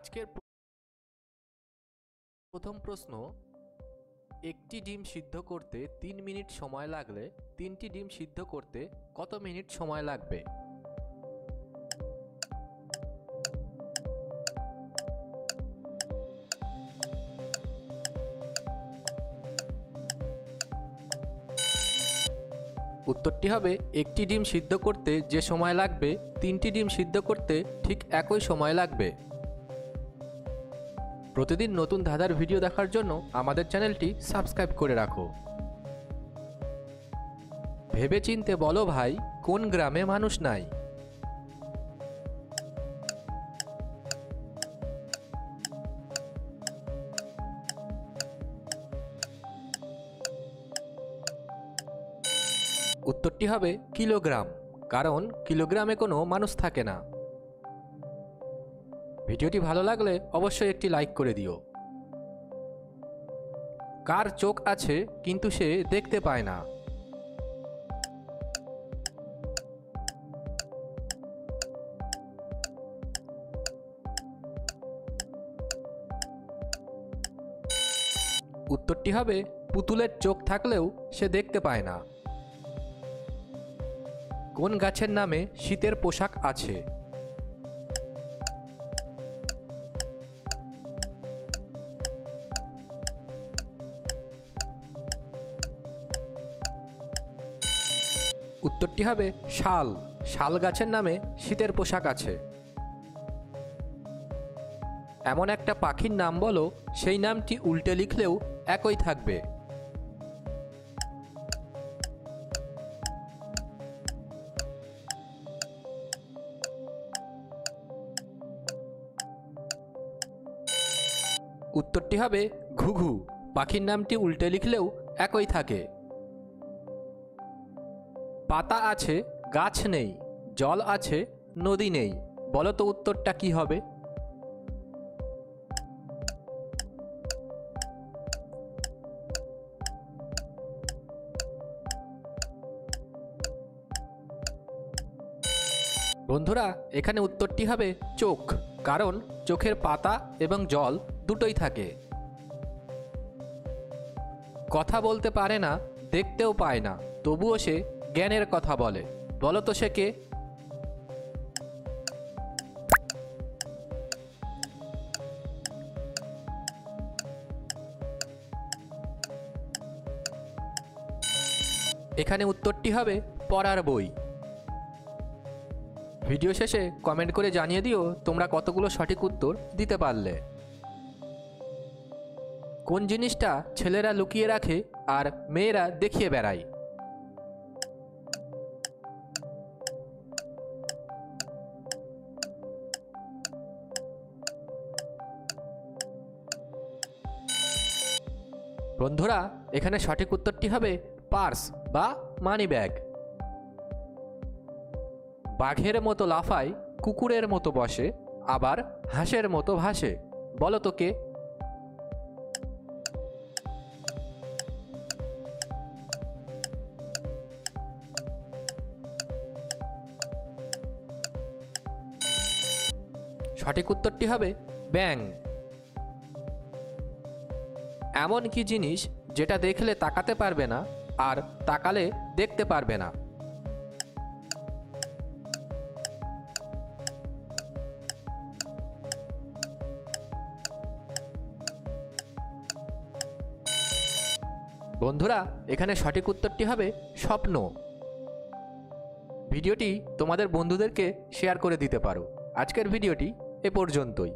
আজকের প্রথম প্রশ্ন, একটি ডিম সিদ্ধ করতে 3 মিনিট সময় লাগলে 3টি ডিম সিদ্ধ করতে কত মিনিট সময় লাগবে? উত্তরটি হবে একটি ডিম সিদ্ধ করতে যে সময় লাগবে 3টি ডিম সিদ্ধ করতে ঠিক একই সময় লাগবে। প্রতিদিন নতুন ধাঁধার ভিডিও দেখার জন্য আমাদের চ্যানেলটি সাবস্ক্রাইব করে রাখো। ভেবেচিন্তে বলো ভাই, কোন গ্রামে মানুষ নাই? উত্তরটি হবে কিলোগ্রাম, কারণ কিলোগ্রামে কোনো মানুষ থাকে না। ভিডিওটি ভালো লাগলে অবশ্যই একটি লাইক করে দিও। কার চোখ আছে কিন্তু সে দেখতে পায় না? উত্তরটি হবে পুতুলের চোখ থাকলেও সে দেখতে পায় না। কোন গাছের নামে শীতের পোশাক আছে? উত্তরটি হবে শাল। শাল গাছের নামে শীতের পোশাক আছে। এমন একটা পাখির নাম বলো, সেই নামটি উল্টে লিখলেও একই থাকবে। উত্তরটি হবে ঘুঘু। পাখির নামটি উল্টে লিখলেও একই থাকে। পাতা আছে, গাছ নেই, জল আছে, নদী নেই, বলো তো উত্তরটা কি হবে? বন্ধুরা, এখানে উত্তরটি হবে চোখ, কারণ চোখের পাতা এবং জল দুটোই থাকে। কথা বলতে পারে না, দেখতেও পায় না, তবুও সে জ্ঞানের কথা বলে, বলো তো সে কে? এখানে উত্তরটি হবে পড়ার বই। ভিডিও শেষে কমেন্ট করে জানিয়ে দিও তোমরা কতগুলো সঠিক উত্তর দিতে পারলে। কোন জিনিসটা ছেলেরা লুকিয়ে রাখে আর মেয়েরা দেখিয়ে বেড়ায়? বন্ধুরা, এখানে সঠিক উত্তরটি হবে পার্স বা মানি ব্যাগ। বাঘের মতো লাফায়, কুকুরের মতো বসে, আবার হাঁসের মতো ভাসে, বলো তো কে? সঠিক উত্তরটি হবে ব্যাঙ। এমন কি জিনিস যেটা দেখলে তাকাতে পারবে না আর তাকালে দেখতে পারবে না? বন্ধুরা, এখানে সঠিক উত্তরটি হবে স্বপ্ন। ভিডিওটি তোমাদের বন্ধুদেরকে শেয়ার করে দিতে পারো। আজকের ভিডিওটি এ পর্যন্তই।